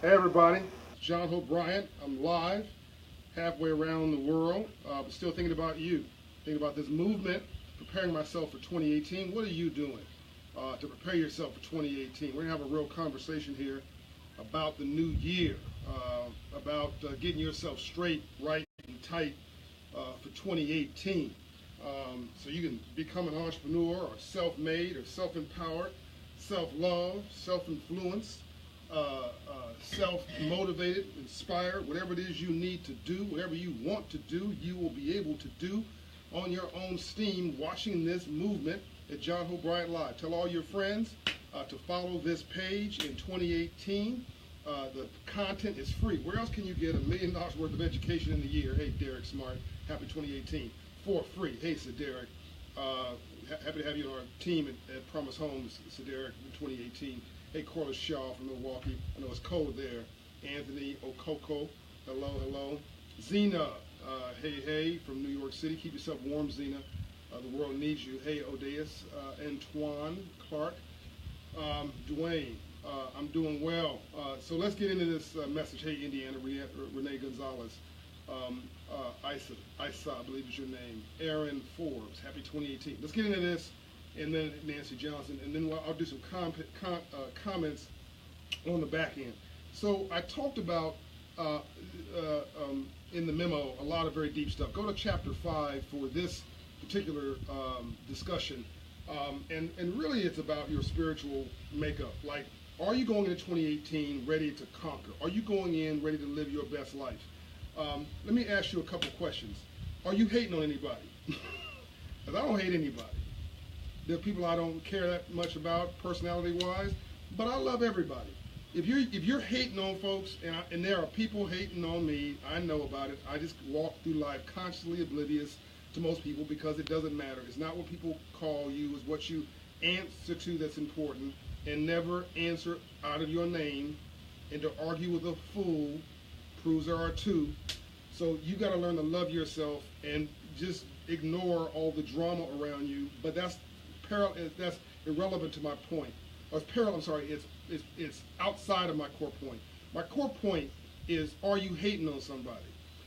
Hey everybody, it's John Hope Bryant. I'm live, halfway around the world, but still thinking about you. Thinking about this movement, preparing myself for 2018. What are you doing to prepare yourself for 2018? We're going to have a real conversation here about the new year, about getting yourself straight, right, and tight for 2018. So you can become an entrepreneur or self-made or self-empowered, self-love, self-influenced, self-motivated, inspired, whatever it is you need to do, whatever you want to do, you will be able to do on your own steam watching this movement at John Hope Bryant Live. Tell all your friends to follow this page in 2018. The content is free. Where else can you get $1 million worth of education in a year? Hey, Derek Smart, happy 2018. For free. Hey, Sir Derek. Happy to have you on our team at Promise Homes, Sir Derek, in 2018. Hey, Corliss Shaw from Milwaukee. I know it's cold there. Anthony Okoko. Hello, hello. Zena. Hey, from New York City. Keep yourself warm, Zena. The world needs you. Hey, Odeus. Antoine Clark. Dwayne. I'm doing well. So let's get into this message. Hey, Indiana. Renee Gonzalez. Isa, I believe is your name. Aaron Forbes. Happy 2018. Let's get into this. And then Nancy Johnson, and then I'll do some comments on the back end. So I talked about in the memo a lot of very deep stuff. Go to chapter 5 for this particular discussion, and really it's about your spiritual makeup. Like, are you going into 2018 ready to conquer? Are you going in ready to live your best life? Let me ask you a couple questions. Are you hating on anybody? Because I don't hate anybody. There are people I don't care that much about personality-wise, but I love everybody. If you're hating on folks, and there are people hating on me, I know about it. I just walk through life consciously oblivious to most people because it doesn't matter. It's not what people call you, it's what you answer to that's important, and never answer out of your name. And to argue with a fool proves there are two. So you got to learn to love yourself and just ignore all the drama around you. But that's irrelevant to my point. Or it's outside of my core point. My core point is, are you hating on somebody?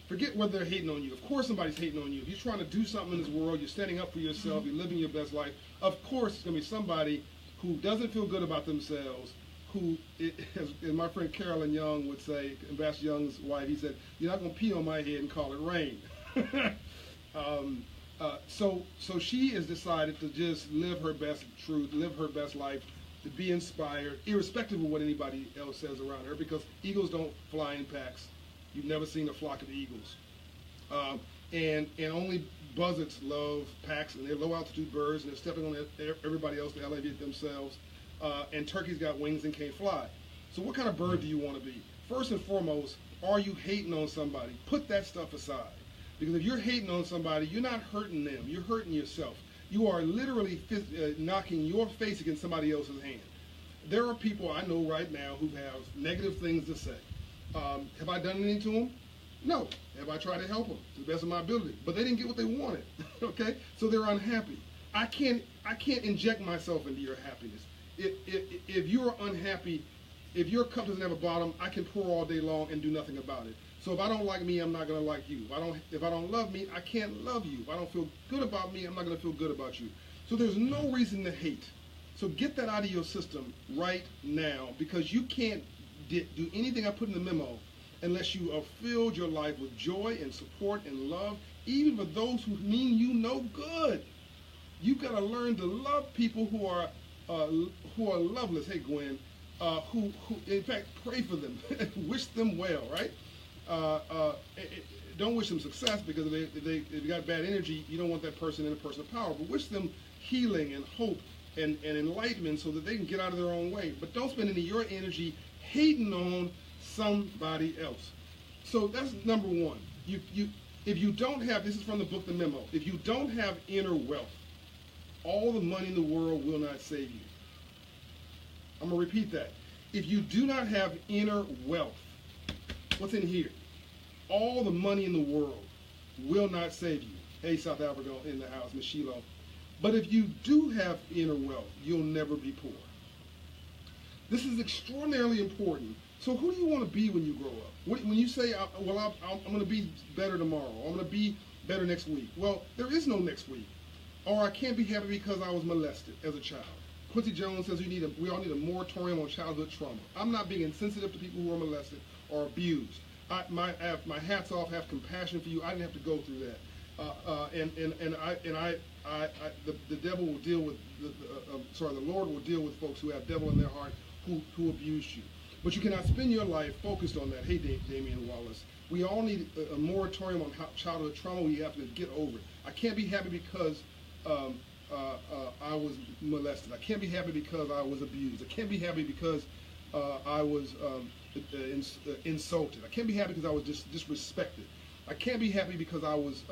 Forget whether they're hating on you. Of course somebody's hating on you. If you're trying to do something in this world, you're standing up for yourself, you're living your best life, of course it's going to be somebody who doesn't feel good about themselves, who, as my friend Carolyn Young would say, Ambassador Young's wife, he said, you're not going to pee on my head and call it rain. So she has decided to just live her best truth, live her best life, to be inspired, irrespective of what anybody else says around her, because eagles don't fly in packs. You've never seen a flock of eagles. And only buzzards love packs, and they're low-altitude birds, and they're stepping on everybody else to elevate themselves. And turkeys got wings and can't fly. So what kind of bird do you want to be? First and foremost, are you hating on somebody? Put that stuff aside. Because if you're hating on somebody, you're not hurting them. You're hurting yourself. You are literally knocking your face against somebody else's hand. There are people I know right now who have negative things to say. Have I done anything to them? No. Have I tried to help them to the best of my ability? But they didn't get what they wanted. Okay? So they're unhappy. I can't inject myself into your happiness. If you're unhappy, if your cup doesn't have a bottom, I can pour all day long and do nothing about it. So if I don't like me, I'm not going to like you. If I don't love me, I can't love you. If I don't feel good about me, I'm not going to feel good about you. So there's no reason to hate. So get that out of your system right now, because you can't do anything I put in the memo unless you have filled your life with joy and support and love, even for those who mean you no good. You've got to learn to love people who are loveless. Hey, Gwen. Who in fact, pray for them, wish them well, right? Don't wish them success, because if you got bad energy, you don't want that person in a person of power. But wish them healing and hope and enlightenment so that they can get out of their own way. But don't spend any of your energy hating on somebody else. So that's number one. If you don't have, this is from the book The Memo, if you don't have inner wealth, all the money in the world will not save you. I'm going to repeat that. If you do not have inner wealth, what's in here? All the money in the world will not save you. Hey, South Africa in the house, Miss Shiloh. But if you do have inner wealth, you'll never be poor. This is extraordinarily important So who do you want to be when you grow up? When you say, well, I'm going to be better tomorrow, I'm going to be better next week. Well, there is no next week. Or I can't be happy because I was molested as a child. Quincy Jones says we all need a moratorium on childhood trauma. I'm not being insensitive to people who are molested or abused. My hats off, have compassion for you. I didn't have to go through that. The devil will deal with, the Lord will deal with folks who have devil in their heart who abused you. But you cannot spend your life focused on that. Hey, Damian Wallace, we all need a moratorium on childhood trauma. We have to get over it. I can't be happy because I was molested. I can't be happy because I was abused. I can't be happy because I was insulted. I can't be happy because I was disrespected. I can't be happy because I was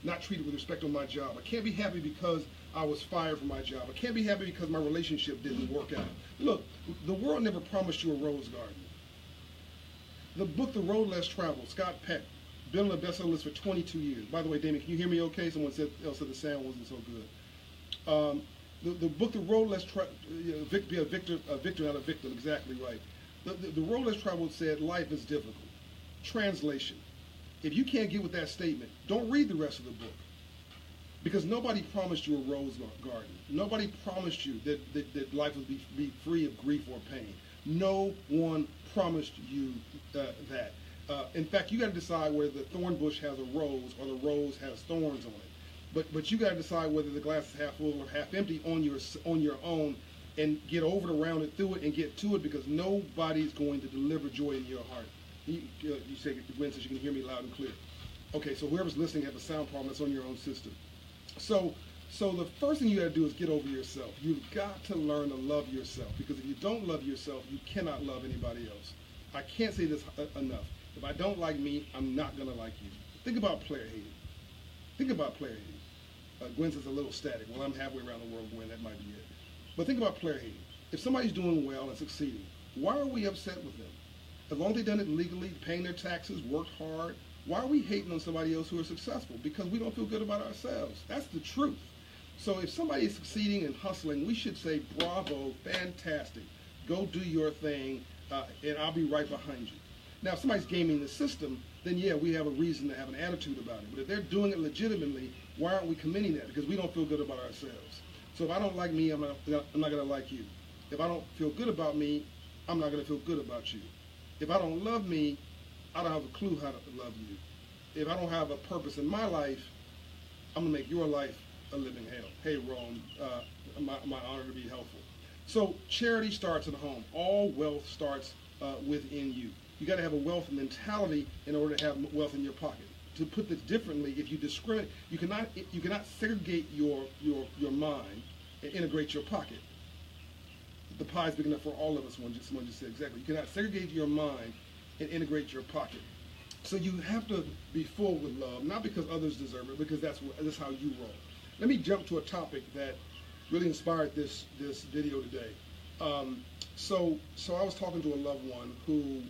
not treated with respect on my job. I can't be happy because I was fired from my job. I can't be happy because my relationship didn't work out. Look, the world never promised you a rose garden. The book, The Road Less Traveled, Scott Peck, been on the bestseller list for 22 years. By the way, Damien, can you hear me okay? Someone else said the sound wasn't so good. The book, The Road Less Traveled, be a victor, not a victim, exactly right. The Road Less Traveled said life is difficult. Translation. If you can't get with that statement, don't read the rest of the book. Because nobody promised you a rose garden. Nobody promised you that life would be free of grief or pain. No one promised you that. In fact, you got to decide whether the thorn bush has a rose or the rose has thorns on it. But you got to decide whether the glass is half full or half empty on your own, and get over it, around it, through it, and get to it, because nobody's going to deliver joy in your heart. You say, Gwen says you can hear me loud and clear. Okay, so whoever's listening has a sound problem, that's on your own system. So the first thing you got to do is get over yourself. You've got to learn to love yourself, because if you don't love yourself, you cannot love anybody else. I can't say this enough. If I don't like me, I'm not going to like you. Think about player hating. Think about player hating. Gwen says a little static. Well, I'm halfway around the world, Gwen. That might be it. But think about player hating. If somebody's doing well and succeeding, why are we upset with them? As long as they've done it legally, paying their taxes, worked hard, why are we hating on somebody else who are successful? Because we don't feel good about ourselves. That's the truth. So if somebody is succeeding and hustling, we should say, bravo, fantastic. Go do your thing, and I'll be right behind you. Now, if somebody's gaming the system, then yeah, we have a reason to have an attitude about it. But if they're doing it legitimately, why aren't we commending that? Because we don't feel good about ourselves. So if I don't like me, I'm not going to like you. If I don't feel good about me, I'm not going to feel good about you. If I don't love me, I don't have a clue how to love you. If I don't have a purpose in my life, I'm going to make your life a living hell. Hey, Rome, my honor to be helpful. So charity starts at home. All wealth starts within you. You got to have a wealth mentality in order to have wealth in your pocket. To put this differently, if you discriminate, you cannot segregate your mind and integrate your pocket. The pie is big enough for all of us. Someone just said exactly. You cannot segregate your mind and integrate your pocket. So you have to be full with love, not because others deserve it, because that's how you roll. Let me jump to a topic that really inspired this video today. So I was talking to a loved one who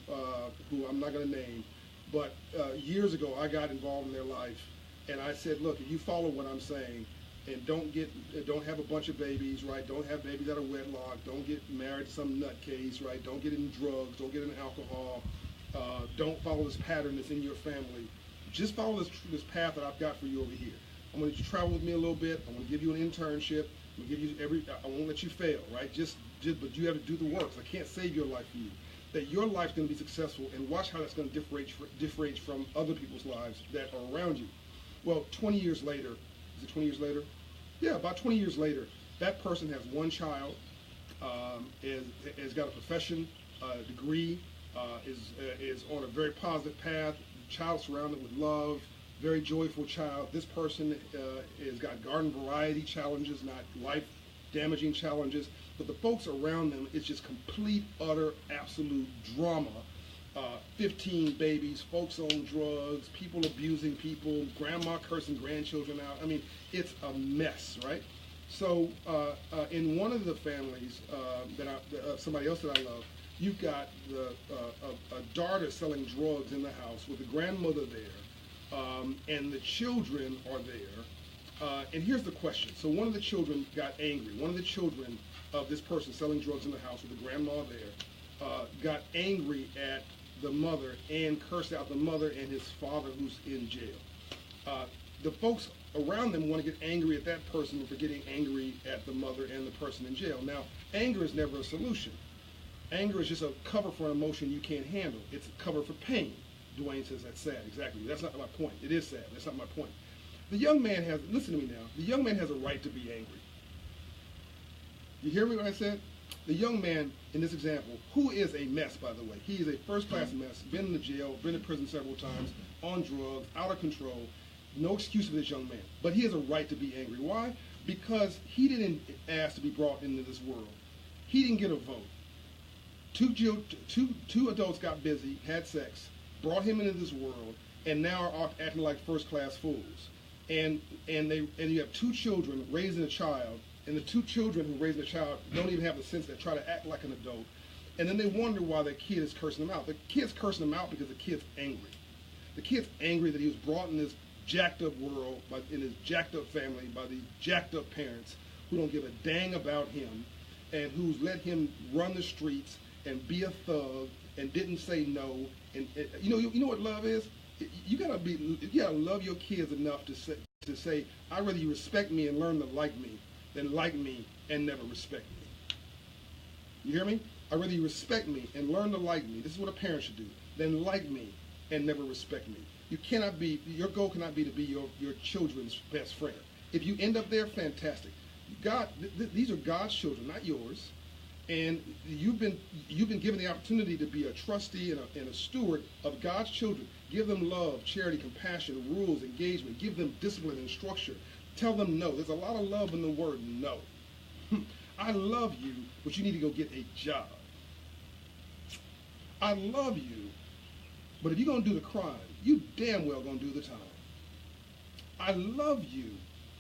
I'm not going to name, but years ago I got involved in their life, and I said, look, if you follow what I'm saying, and don't have a bunch of babies, right? Don't have babies out of wedlock. Don't get married to some nutcase, right? Don't get in drugs. Don't get in alcohol. Don't follow this pattern that's in your family. Just follow this path that I've got for you over here. I'm going to let you travel with me a little bit. I'm going to give you an internship. I'm going to give you I won't let you fail, right? But you have to do the work. I can't save your life for you. That your life's going to be successful, and watch how that's going to differentiate from other people's lives that are around you. Well, 20 years later, is it 20 years later? Yeah, about 20 years later, that person has one child, has got a profession, degree, is on a very positive path, child surrounded with love, very joyful child. This person has got garden variety challenges, not life-damaging challenges, but the folks around them, it's just complete, utter, absolute drama. 15 babies, folks on drugs, people abusing people, grandma cursing grandchildren out. I mean, it's a mess, right? So in one of the families somebody else that I love, you've got a daughter selling drugs in the house with the grandmother there, and the children are there. And here's the question. So one of the children got angry. One of the children of this person selling drugs in the house with the grandma there got angry at the mother and cursed out the mother and his father who's in jail. The folks around them want to get angry at that person for getting angry at the mother and the person in jail. Now, anger is never a solution. Anger is just a cover for an emotion you can't handle. It's a cover for pain. Dwayne says that's sad. Exactly. That's not my point. It is sad. That's not my point. The young man has, listen to me now, the young man has a right to be angry. You hear me what I said? The young man in this example, who is a mess, by the way. He is a first-class mess, been in the jail, been in prison several times, on drugs, out of control. No excuse for this young man. But he has a right to be angry. Why? Because he didn't ask to be brought into this world. He didn't get a vote. Two adults got busy, had sex, brought him into this world, and now are acting like first-class fools. And you have two children raising a child, and the two children who raise the child don't even have the sense that try to act like an adult. And then they wonder why their kid is cursing them out. The kid's cursing them out because the kid's angry. The kid's angry that he was brought in this jacked up world, in his jacked up family, by these jacked up parents who don't give a dang about him, and who's let him run the streets and be a thug and didn't say no. And you know what love is? You gotta love your kids enough to say, I'd rather you respect me and learn to like me than like me and never respect me. You hear me? I'd rather you respect me and learn to like me. This is what a parent should do. Than like me and never respect me. Your goal cannot be to be your children's best friend. If you end up there, fantastic. These are God's children, not yours. And you've been given the opportunity to be a trustee and a steward of God's children. Give them love, charity, compassion, rules, engagement. Give them discipline and structure. Tell them no. There's a lot of love in the word no. I love you, but you need to go get a job. I love you, but if you're going to do the crime, you damn well going to do the time. I love you,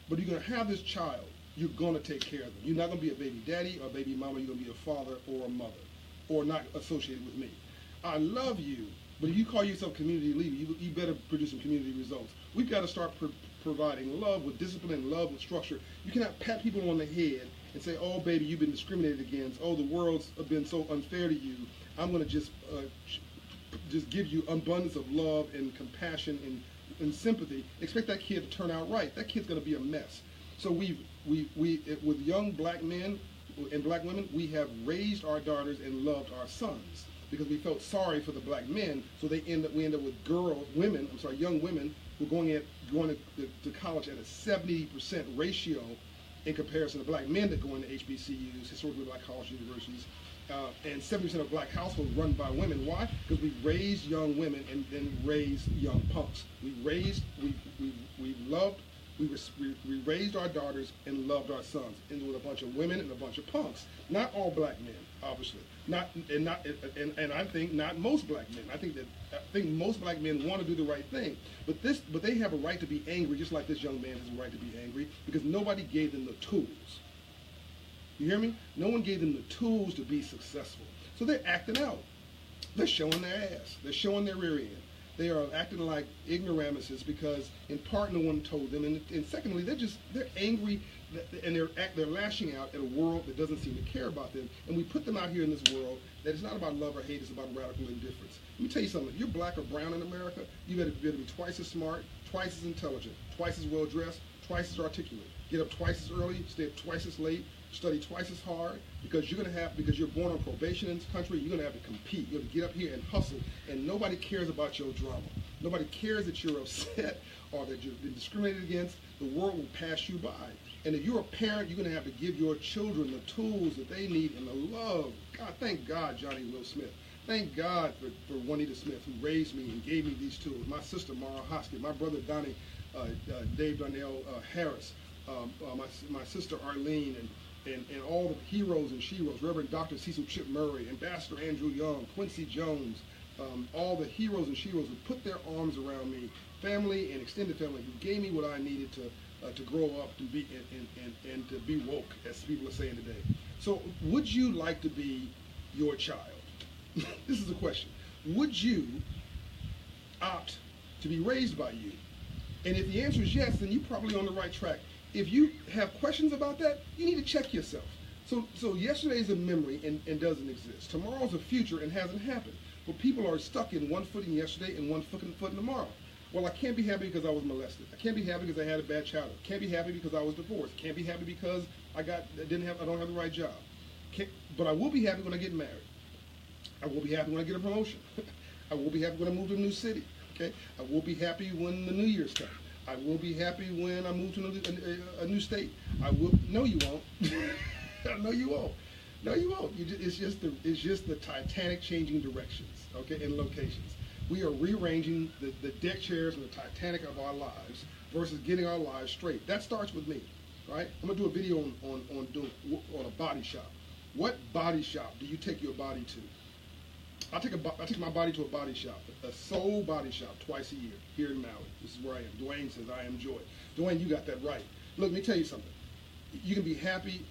but you're going to have this child. You're going to take care of them. You're not going to be a baby daddy or baby mama. You're going to be a father or a mother, or not associated with me. I love you, but if you call yourself community leader, you better produce some community results. We've got to start providing love with discipline, love with structure. You cannot pat people on the head and say, oh, baby, you've been discriminated against. Oh, the world's been so unfair to you. I'm going to just give you abundance of love and compassion and sympathy. Expect that kid to turn out right. That kid's going to be a mess. So with young black men and black women, we have raised our daughters and loved our sons because we felt sorry for the black men. So we end up with young women who are going to college at a 70% ratio in comparison to black men that go into HBCUs, historically black college universities, and 70% of black households run by women. Why? Because we raised young women and then raised young punks. We raised our daughters and loved our sons, and with a bunch of women and a bunch of punks. Not all black men, obviously. And I think not most black men. I think most black men want to do the right thing, but they have a right to be angry, just like this young man has a right to be angry, because nobody gave them the tools. You hear me? No one gave them the tools to be successful. So they're acting out. They're showing their ass. They're showing their rear end. They are acting like ignoramuses because in part no one told them, and secondly they're angry and they're lashing out at a world that doesn't seem to care about them. And we put them out here in this world that it's not about love or hate, it's about radical indifference. Let me tell you something. If you're black or brown in America, you better be twice as smart, twice as intelligent, twice as well dressed, twice as articulate. Get up twice as early, stay up twice as late, study twice as hard, because you're born on probation in this country. You're gonna have to compete. You're gonna get up here and hustle, and nobody cares about your drama. Nobody cares that you're upset or that you've been discriminated against. The world will pass you by. And if you're a parent, you're gonna have to give your children the tools that they need and the love. God, thank God, Johnny Will Smith. Thank God for Juanita Smith, who raised me and gave me these tools. My sister, Mara Hoskins, my brother, Donnie, Dave Darnell Harris, my sister, Arlene, and all the heroes and sheroes, Reverend Dr. Cecil Chip Murray, Ambassador Andrew Young, Quincy Jones, all the heroes and sheroes who put their arms around me, family and extended family, who gave me what I needed to grow up and to be woke, as people are saying today. So would you like to be your child? This is the question. Would you opt to be raised by you? And if the answer is yes, then you're probably on the right track. If you have questions about that, you need to check yourself. So yesterday's a memory and doesn't exist. Tomorrow's a future and hasn't happened. But people are stuck in one foot in yesterday and one foot in tomorrow. Well, I can't be happy because I was molested. I can't be happy because I had a bad childhood. Can't be happy because I was divorced. Can't be happy because I don't have the right job. But I will be happy when I get married. I will be happy when I get a promotion. I will be happy when I move to a new city. Okay. I will be happy when the New Year's comes. I will be happy when I move to a new state. I will. No, you won't. No, you won't. No, you won't. It's just the Titanic changing directions, okay, and locations. We are rearranging the deck chairs and the Titanic of our lives versus getting our lives straight. That starts with me, right? I'm gonna do a video on a body shop. What body shop do you take your body to? I take my body to a body shop, a soul body shop, twice a year here in Maui. This is where I am. Dwayne says I am joy. Dwayne, you got that right. Look, let me tell you something. You can be happy,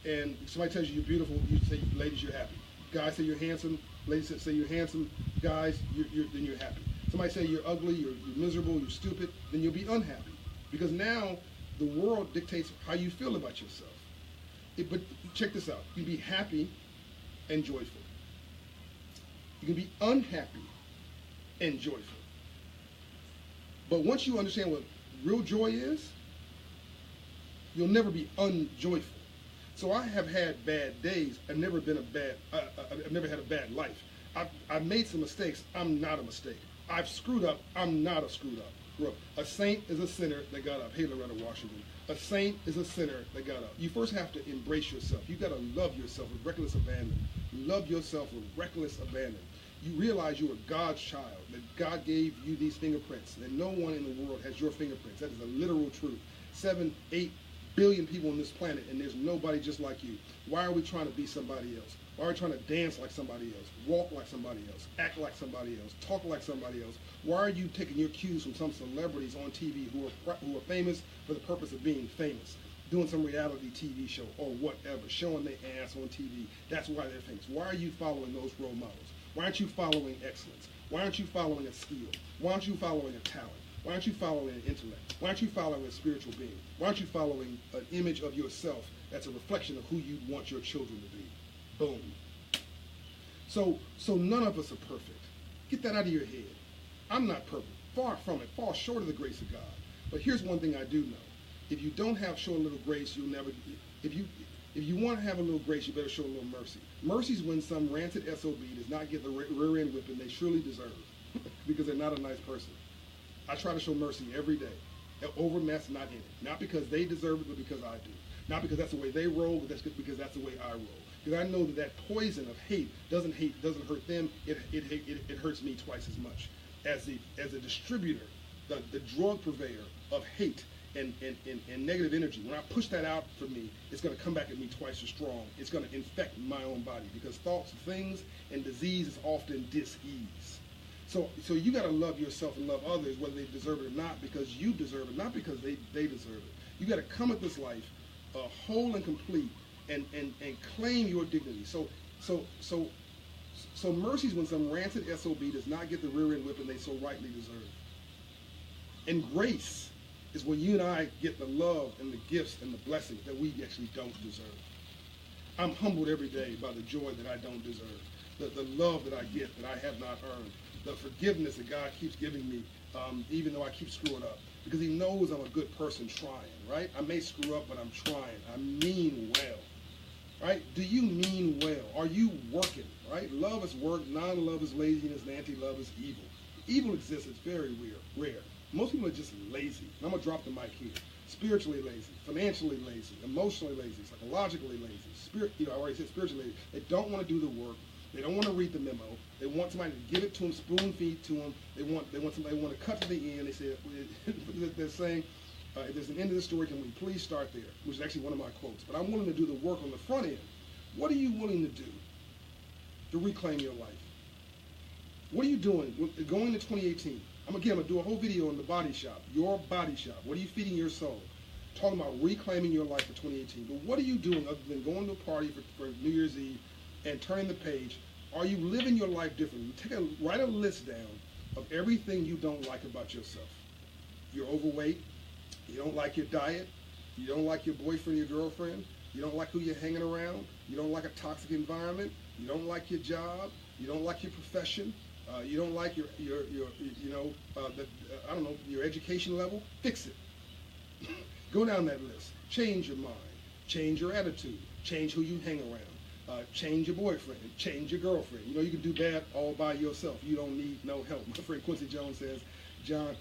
and somebody tells you you're beautiful. You say, ladies, you're happy. Guys say you're handsome. Ladies say you're handsome. Guys, then you're happy. Somebody say you're ugly, you're miserable, you're stupid. Then you'll be unhappy because now the world dictates how you feel about yourself. But check this out. You can be happy and joyful. You can be unhappy and joyful. But once you understand what real joy is, you'll never be unjoyful. So I have had bad days. I've never had a bad life. I've made some mistakes. I'm not a mistake. I've screwed up. I'm not a screwed up. Look, a saint is a sinner that got up. Hey, Loretta Washington. A saint is a sinner that got up. You first have to embrace yourself. You got to love yourself with reckless abandon. Love yourself with reckless abandon. You realize you are God's child, that God gave you these fingerprints, that no one in the world has your fingerprints. That is a literal truth. 7, 8 billion people on this planet, and there's nobody just like you. Why are we trying to be somebody else? Why are we trying to dance like somebody else, walk like somebody else, act like somebody else, talk like somebody else? Why are you taking your cues from some celebrities on TV who are famous for the purpose of being famous, doing some reality TV show or whatever, showing their ass on TV? That's why they're famous. Why are you following those role models? Why aren't you following excellence? Why aren't you following a skill? Why aren't you following a talent? Why aren't you following an intellect? Why aren't you following a spiritual being? Why aren't you following an image of yourself that's a reflection of who you want your children to be? Boom. So none of us are perfect. Get that out of your head. I'm not perfect. Far from it. Far short of the grace of God. But here's one thing I do know. If you don't show a little grace, you'll never. If you want to have a little grace, you better show a little mercy. Mercy is when some rancid SOB does not get the rear end whipping they surely deserve because they're not a nice person. I try to show mercy every day. Over mess, not in it. Not because they deserve it, but because I do. Not because that's the way they roll, but that's because that's the way I roll. Because I know that poison of hate doesn't hurt them. It hurts me twice as much as a distributor, the drug purveyor of hate and negative energy. When I push that out for me, it's going to come back at me twice as strong. It's going to infect my own body because thoughts, things, and disease is often dis-ease. So you got to love yourself and love others, whether they deserve it or not, because you deserve it, not because they deserve it. You got to come at this life whole and complete and claim your dignity. So mercy is when some rancid SOB does not get the rear end whipping they so rightly deserve. And grace is when you and I get the love and the gifts and the blessings that we actually don't deserve. I'm humbled every day by the joy that I don't deserve, the love that I get that I have not earned, the forgiveness that God keeps giving me, even though I keep screwing up, because he knows I'm a good person trying, right? I may screw up, but I'm trying. I mean well, right? Do you mean well? Are you working, right? Love is work, non-love is laziness, and anti-love is evil. Evil exists, it's very rare. Most people are just lazy. And I'm going to drop the mic here. Spiritually lazy, financially lazy, emotionally lazy, psychologically lazy. I already said spiritually lazy. They don't want to do the work. They don't want to read the memo. They want somebody to give it to them, spoon feed to them. They want to cut to the end. They say they're saying, if there's an end to the story, can we please start there? Which is actually one of my quotes. But I'm willing to do the work on the front end. What are you willing to do to reclaim your life? What are you doing going into 2018? I'm going to do a whole video on the body shop, your body shop. What are you feeding your soul? Talking about reclaiming your life for 2018. But what are you doing other than going to a party for New Year's Eve and turning the page? Are you living your life differently? Write a list down of everything you don't like about yourself. You're overweight. You don't like your diet. You don't like your boyfriend, your girlfriend. You don't like who you're hanging around. You don't like a toxic environment. You don't like your job. You don't like your profession. You don't like your I don't know, your education level. Fix it. Go down that list. Change your mind. Change your attitude. Change who you hang around. Change your boyfriend. Change your girlfriend. You know you can do bad all by yourself. You don't need no help. My friend Quincy Jones says, John,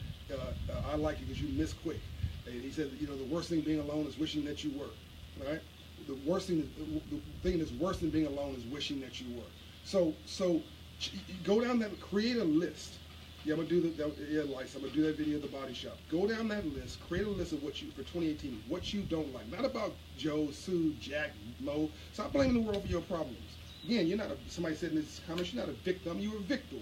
I like you because you miss quick. And he said, you know, the worst thing being alone is wishing that you were. Right? The thing that's worse than being alone is wishing that you were. So go down that, create a list. Yeah, I'm gonna do the lights. I'm gonna do that video of the body shop. Go down that list. Create a list of what you for 2018. What you don't like. Not about Joe, Sue, Jack, Mo. Stop blaming the world for your problems. Again, you're not somebody said in this comment. You're not a victim. You're a victor.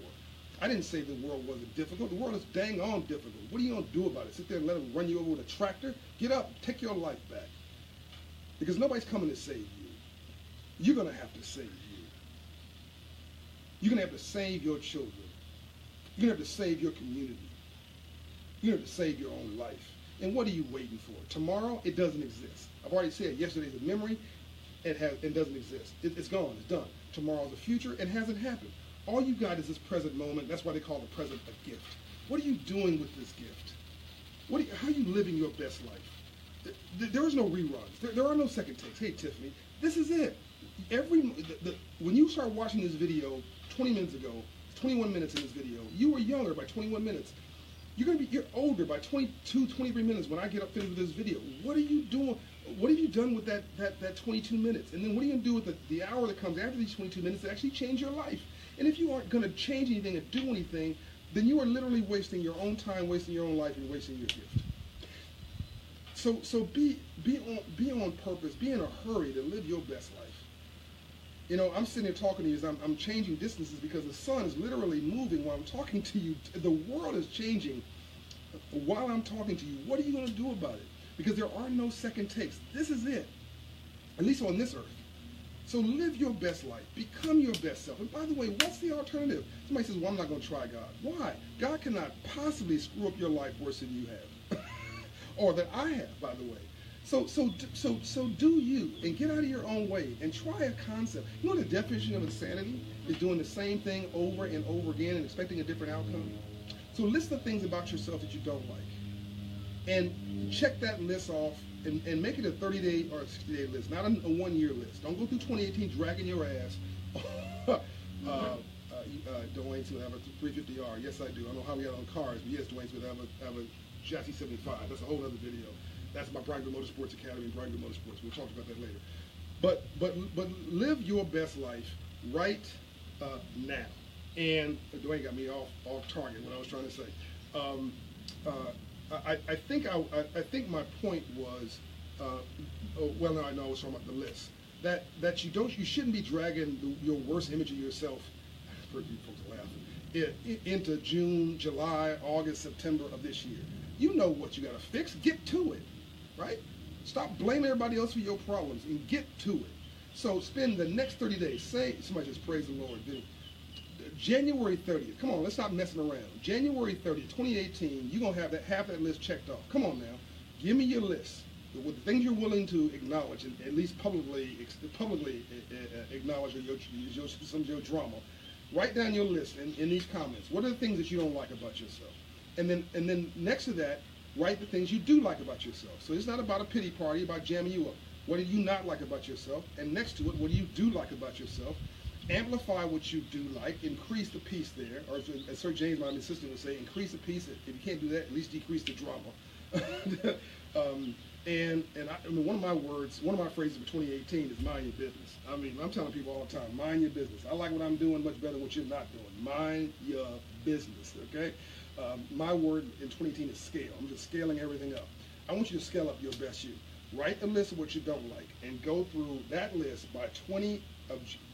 I didn't say the world wasn't difficult. The world is dang on difficult. What are you gonna do about it? Sit there and let them run you over with a tractor? Get up. Take your life back. Because nobody's coming to save you. You're gonna have to save you. You're gonna have to save your children. You're going to have to save your community. You're going to have to save your own life. And what are you waiting for? Tomorrow, it doesn't exist. I've already said yesterday's a memory. It doesn't exist. It's gone. It's done. Tomorrow's a future. It hasn't happened. All you got is this present moment. That's why they call the present a gift. What are you doing with this gift? How are you living your best life? There is no reruns. There are no second takes. Hey, Tiffany, this is it. When you start watching this video 20 minutes ago, 21 minutes in this video. You were younger by 21 minutes. You're older by 22, 23 minutes when I get up finished with this video. What are you doing? What have you done with that 22 minutes? And then what are you going to do with the hour that comes after these 22 minutes to actually change your life? And if you aren't going to change anything or do anything, then you are literally wasting your own time, wasting your own life, and wasting your gift. So be on purpose. Be in a hurry to live your best life. You know, I'm sitting here talking to you as I'm changing distances because the sun is literally moving while I'm talking to you. The world is changing while I'm talking to you. What are you going to do about it? Because there are no second takes. This is it, at least on this earth. So live your best life. Become your best self. And by the way, what's the alternative? Somebody says, well, I'm not going to try God. Why? God cannot possibly screw up your life worse than you have. Or that I have, by the way. So do you, and get out of your own way, and try a concept. You know the definition of insanity is doing the same thing over and over again and expecting a different outcome? So list the things about yourself that you don't like. And check that list off and make it a 30-day or a 60-day list, not a 1-year list. Don't go through 2018 dragging your ass. Dwayne Smith have a 350R. Yes, I do. I don't know how we got on cars, but yes, Dwayne Smith have a chassis 75. That's a whole other video. That's my Brian Good Motorsports Academy and Brian Good Motorsports. We'll talk about that later. But live your best life right now. And Dwayne got me off target what I was trying to say. I think my point was, well, no, I know I was talking about the list. That you shouldn't be dragging your worst image of yourself. I've heard you folks laughing. Into June, July, August, September of this year. You know what you got to fix. Get to it. Right? Stop blaming everybody else for your problems and get to it. So spend the next 30 days. Say, somebody just praise the Lord. Dude. January 30th. Come on, let's stop messing around. January 30th, 2018, you're going to have that list checked off. Come on now. Give me your list with the things you're willing to acknowledge and at least publicly acknowledge some of your drama. Write down your list in these comments. What are the things that you don't like about yourself? And then next to that, write the things you do like about yourself. So it's not about a pity party, about jamming you up. What do you not like about yourself? And next to it, what do you do like about yourself? Amplify what you do like, increase the peace there, or as Sir James, my assistant, would say, increase the peace. If you can't do that, at least decrease the drama. And I mean, one of my phrases for 2018 is mind your business. I mean, I'm telling people all the time, mind your business. I like what I'm doing much better than what you're not doing. Mind your business, okay? My word in 2018 is scale. I'm just scaling everything up. I want you to scale up your best you. Write a list of what you don't like and go through that list by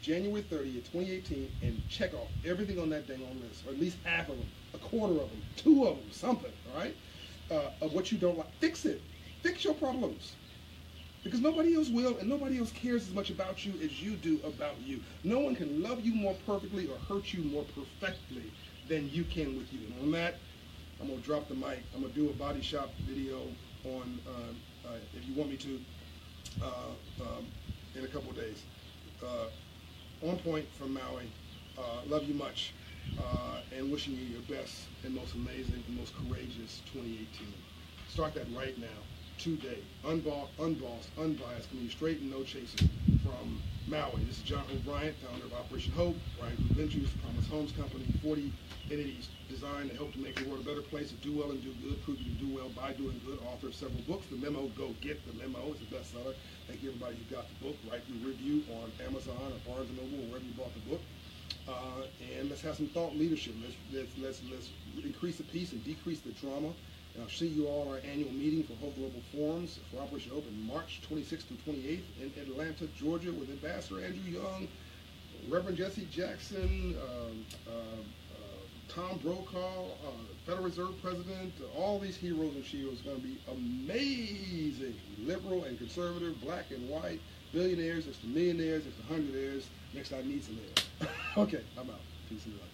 January 30th, 2018, and check off everything on that dang on list, or at least half of them, a quarter of them, 2 of them, something, all right, of what you don't like. Fix it. Fix your problems. Because nobody else will, and nobody else cares as much about you as you do about you. No one can love you more perfectly or hurt you more perfectly than you can with you. And on that, I'm going to drop the mic. I'm going to do a body shop video on, if you want me to, in a couple of days. On point from Maui. Love you much, and wishing you your best and most amazing and most courageous 2018. Start that right now, today. Unbossed, unbiased, coming straight and no chaser from Maui. This is John O'Brien, founder of Operation Hope, Brian Group Ventures, Promise Homes Company, 40 entities designed to help to make the world a better place, to do well and do good, prove you can do well by doing good. Author of several books. The Memo, go get the Memo. It's a bestseller. Thank you everybody who got the book. Write your review on Amazon or Barnes & Noble or wherever you bought the book. And let's have some thought leadership. Let's increase the peace and decrease the drama. And I'll see you all at our annual meeting for Hope Global Forums for Operation Hope in March 26th through 28th in Atlanta, Georgia, with Ambassador Andrew Young, Reverend Jesse Jackson, Tom Brokaw, Federal Reserve President. All these heroes and sheroes are going to be amazing. Liberal and conservative, black and white, billionaires, there's the millionaires, there's the hundredaires. Next I need some air. Okay, I'm out. Peace and love.